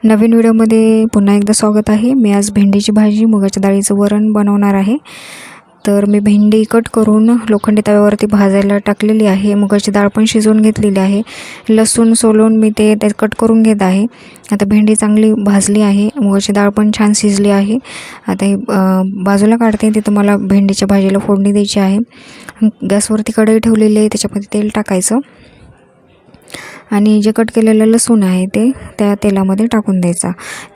नवीन व्हिडिओमध्ये पुन्हा एकदा स्वागत आहे। मी आज भेंडीची भाजी मुगाच्या डाळीचं वरण बनवणार आहे। तर मी भेंडी कट करून लोखंडी तव्यावरती भाजायला टाकलेली आहे। मुगाची डाळ पण शिजवून घेतलेली आहे। लसूण सोलून मी ते कट करून घेत आहे। आता भेंडी चांगली भाजली आहे, मुगाची डाळ पण छान शिजली आहे। आता हे बाजूला काढते। तिथं मला भेंडीच्या भाजीला फोडणी द्यायची आहे। गॅसवरती कढई ठेवलेली आहे, त्याच्यामध्ये तेल टाकायचं आणि जे कट केलेलं लसूण आहे ते त्या तेलामध्ये टाकून द्यायचा।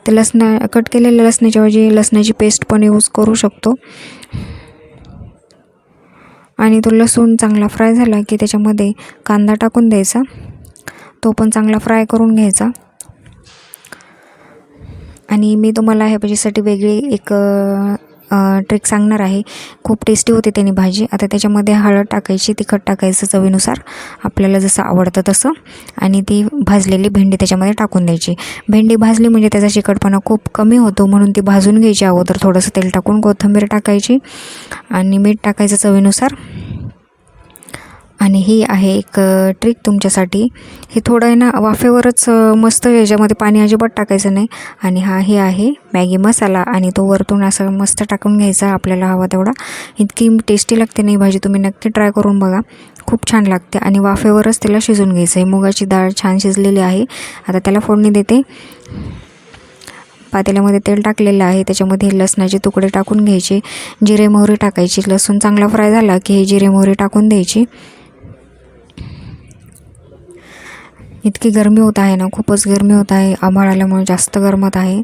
ते कट केलेल्या लसणाच्या ऐवजी लसणाची पेस्ट पण यूज करू शकतो। आणि तो लसूण चांगला फ्राय झाला की त्याच्यामध्ये कांदा टाकून द्यायचा, तो पण चांगला फ्राय करून घ्यायचा। आणि मी तुम्हाला ह्या भाजीसाठी वेगळी एक ट्रिक सांगणार आहे। खूप टेस्टी होते त्याने भाजी। आता त्याच्यामध्ये हळद टाकायची, तिखट टाकायचं चवीनुसार आपल्याला जसं आवडतं तसं, आणि ती भाजलेली भेंडी त्याच्यामध्ये टाकून द्यायची। भेंडी भाजली म्हणजे त्याचा चिकटपणा खूप कमी होतो, म्हणून ती भाजून घ्यायची अगोदर। थोडंसं तेल टाकून कोथिंबीर टाकायची आणि मीठ टाकायचं चवीनुसार। आणि ही आहे एक ट्रिक तुमच्यासाठी। हे थोडं आहे ना वाफेवरच मस्त, याच्यामध्ये पाणी अजिबात टाकायचं नाही। आणि हे आहे मॅगी मसाला, आणि तो वरतून असं मस्त टाकून घ्यायचा आपल्याला हवा तेवढा। इतकी टेस्टी लागते नाही भाजी, तुम्ही नक्की ट्राय करून बघा, खूप छान लागते। आणि वाफेवरच त्याला शिजून घ्यायचं आहे। मुगाची डाळ छान शिजलेली आहे। आता त्याला फोडणी देते। पातेल्यामध्ये तेल टाकलेलं आहे, त्याच्यामध्ये लसणाचे तुकडे टाकून घ्यायचे, जिरे मोहरी टाकायची। लसूण चांगला फ्राय झाला की हे जिरे मोहरी टाकून द्यायची। इतकी गरमी होत आहे ना, खूपच गरमी होत आहे, आभाळ आल्यामुळे जास्त गरमत आहे।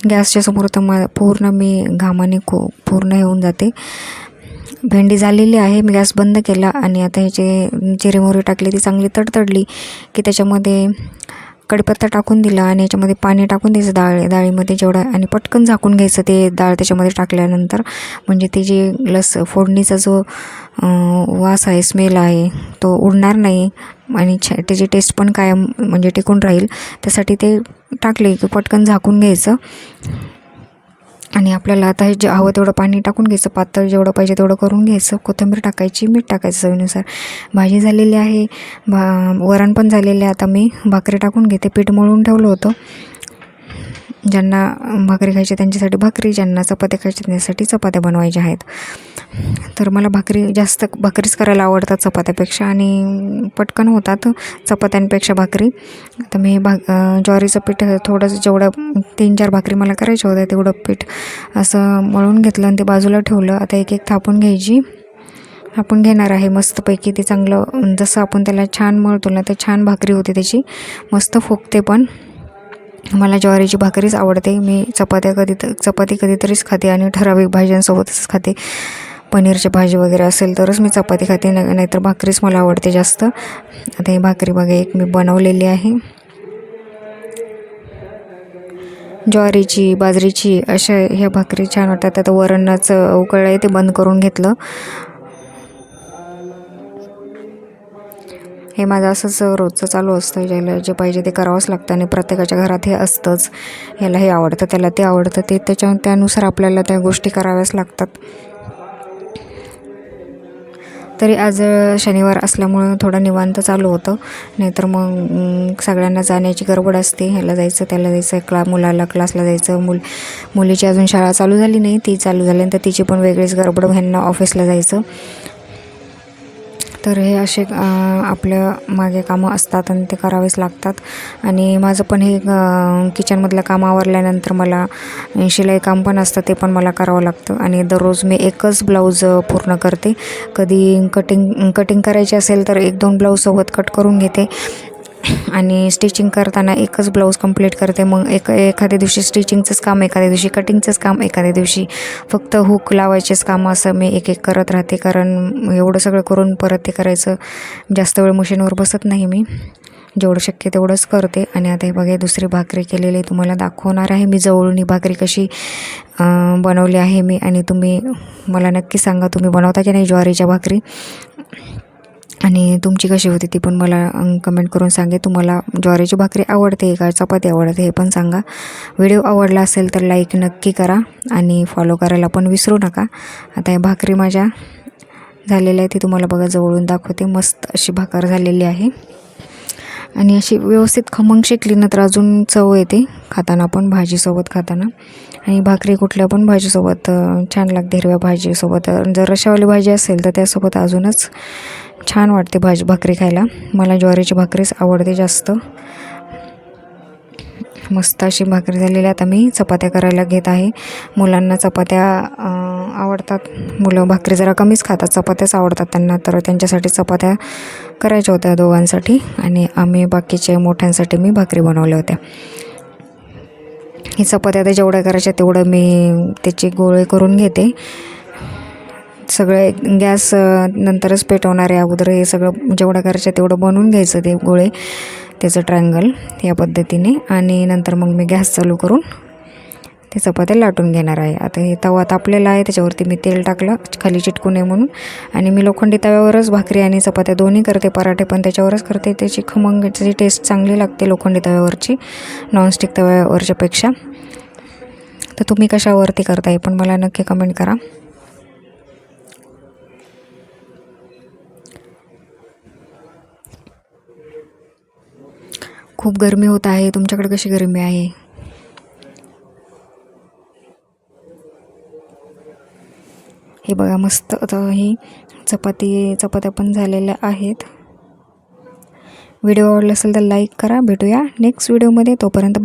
गॅसच्या समोर तर पूर्ण मी घामाने पूर्ण येऊन जाते। भेंडी झालेली आहे, मी गॅस बंद केला आणि आता ह्याचे जिरे मोहरी टाकली, ती चांगली तडतडली की त्याच्यामध्ये कढीपत्ता टाकून दिला आणि याच्यामध्ये पाणी टाकून द्यायचं डाळीमध्ये जेवढं, आणि पटकन झाकून घ्यायचं ते डाळ त्याच्यामध्ये टाकल्यानंतर। म्हणजे ते जे फोडणीचा जो वास आहे, स्मेल आहे, तो उडणार नाही आणि त्याची टेस्ट पण कायम म्हणजे टिकून राहील। त्यासाठी ते टाकले की पटकन झाकून घ्यायचं। आणि आपल्याला आता हे जे हवं तेवढं पाणी टाकून घ्यायचं, पातळ जेवढं पाहिजे तेवढं करून घ्यायचं। कोथिंबीर टाकायची, मीठ टाकायचं चवीनुसार। भाजी झालेली आहे, वरण पण झालेलं आहे। आता मी भाकरी टाकून घेते। पीठ मळून ठेवलं होतं, ज्यांना भाकरी खायची त्यांच्यासाठी भाकरी, ज्यांना चपात्या खायची त्यांच्यासाठी चपात्या बनवायच्या आहेत। तर मला भाकरीच करायला आवडतात चपात्यापेक्षा, आणि पटकन होतात चपात्यांपेक्षा भाकरी। आता मी ज्वारीचं पीठ थोडंसं, जेवढं 3-4 भाकरी मला करायच्या होत्या तेवढं पीठ असं मळून घेतलं आणि ते बाजूला ठेवलं। आता एक थापून घ्यायची, थापून घेणार आहे मस्तपैकी। ते चांगलं जसं आपण त्याला छान मळतो ना, ते छान भाकरी होते त्याची, मस्त फुगते पण। मला ज्वारीची भाकरीच आवडते। मी चपाती कधीतरीच खाते, आणि ठराविक भाज्यांसोबतच खाते। पनीरची भाजी वगैरे असेल तरच मी चपाती खाते, नाहीतर भाकरीच मला आवडते जास्त। आता ही भाकरी बघा एक मी बनवलेली आहे, ज्वारीची, बाजरीची, अशा ह्या भाकरी छान वाटतात। आता वरणाचं उकळलं आहे, ते बंद करून घेतलं। हे माझं असंच रोजचं चालू असतं, ज्याला जे पाहिजे ते करावंच लागतं, आणि प्रत्येकाच्या घरात हे असतंच। ह्याला हे आवडतं, त्याला ते आवडतं, त्यानुसार आपल्याला त्या गोष्टी कराव्याच लागतात। तरी आज शनिवार असल्यामुळं थोडं निवांत चालू होतं, नाहीतर मग सगळ्यांना जाण्याची गडबड असते। ह्याला जायचं, त्याला जायचं, मुलाला क्लासला जायचं। मुलीची अजून शाळा चालू झाली नाही, ती चालू झाल्यानंतर तिची पण वेगळीच गडबड, ह्यांना ऑफिसला जायचं। तर हे असे आपल्या मागे कामं असतात आणि ते करावेच लागतात। आणि माझं पण हे किचनमधलं काम आवरल्यानंतर मला शिलाई काम पण असतं, ते पण मला करावं लागतं। आणि दररोज मी एकच ब्लाऊज पूर्ण करते। कधी कटिंग करायची असेल तर 1-2 ब्लाऊजसोबत कट करून घेते, आणि स्टिचिंग करताना एकच ब्लाऊज कंप्लीट करते। मग एखाद्या दिवशी स्टिचिंगचंच काम, एखाद्या दिवशी कटिंगचंच काम, एखाद्या दिवशी फक्त हुक लावायचेच काम, असं मी एक करत राहते। कारण एवढं सगळं करून परत ते करायचं, जास्त वेळ मशीनवर बसत नाही मी, जेवढं शक्य तेवढंच करते। आणि आता हे बघा दुसरी भाकरी केलेली तुम्हाला दाखवणार आहे मी जवळून, ही भाकरी कशी बनवली आहे मी। आणि तुम्ही मला नक्की सांगा, तुम्ही बनवता की नाही ज्वारीच्या भाकरी, आणि तुमची कशी होती ती पण मला कमेंट करून सांगे। तुम्हाला ज्वारीची भाकरी आवडते का चपाती आवडते हे पण सांगा। व्हिडिओ आवडला असेल तर लाईक नक्की करा, आणि फॉलो करायला पण विसरू नका। आता हे भाकरी माझ्या झालेल्या आहे, ती तुम्हाला बघा जवळून दाखवते। मस्त अशी भाकर झालेली आहे। आणि अशी व्यवस्थित खमंग शेकली ना तर अजून चव येते खाताना पण, भाजीसोबत खाताना. आणि भाकरी कुठल्या पण भाजीसोबत छान लागते. हिरव्या भाजीसोबत जर रशावाली भाजी असेल तर त्यासोबत अजूनच छान वाटते भाकरी खायला. मला ज्वारीची भाकरीच आवडते जास्त. मस्त अशी भाकरी झालेली. आता मी चपात्या करायला घेत आहे. मुलांना चपात्या आवडतात. मुलं भाकरी जरा कमीच खातात, चपात्याच आवडतात त्यांना, तर त्यांच्यासाठी चपात्या करायच्या होत्या दोघांसाठी. आणि आम्ही बाकीच्या मोठ्यांसाठी मी भाकरी बनवल्या होत्या. ही चपात्या आता जेवढ्या करायच्या तेवढं मी त्याचे गोळे करून घेते. सगळे गॅस नंतरच पेटवणार आहे. अगोदर हे सगळं जेवढं करायचं तेवढं बनवून घ्यायचं ते गोळे, त्याचं ट्रायंगल या पद्धतीने. आणि नंतर मग मी गॅस चालू करून ते चपात्या लाटून घेणार आहे. आता हे तवा तापलेला आहे, त्याच्यावरती मी तेल टाकलं खाली चिटकू नये म्हणून. आणि मी लोखंडी तव्यावरच भाकरी आणि चपात्या दोन्ही करते. पराठे पण त्याच्यावरच करते. त्याची खमंग, त्याची टेस्ट चांगली लागते लोखंडी तव्यावरची, नॉनस्टिक तव्यावरच्यापेक्षा. तर तुम्ही कशावरती करता हे पण मला नक्की कमेंट करा. खूप गरमी होत आहे. तुमच्याकडे कशी गरमी आहे? हे बघा मस्त आता ही चपात्या पण झालेल्या आहेत. व्हिडिओ आवडला असेल तर लाईक करा. भेटूया नेक्स्ट व्हिडिओमध्ये. तोपर्यंत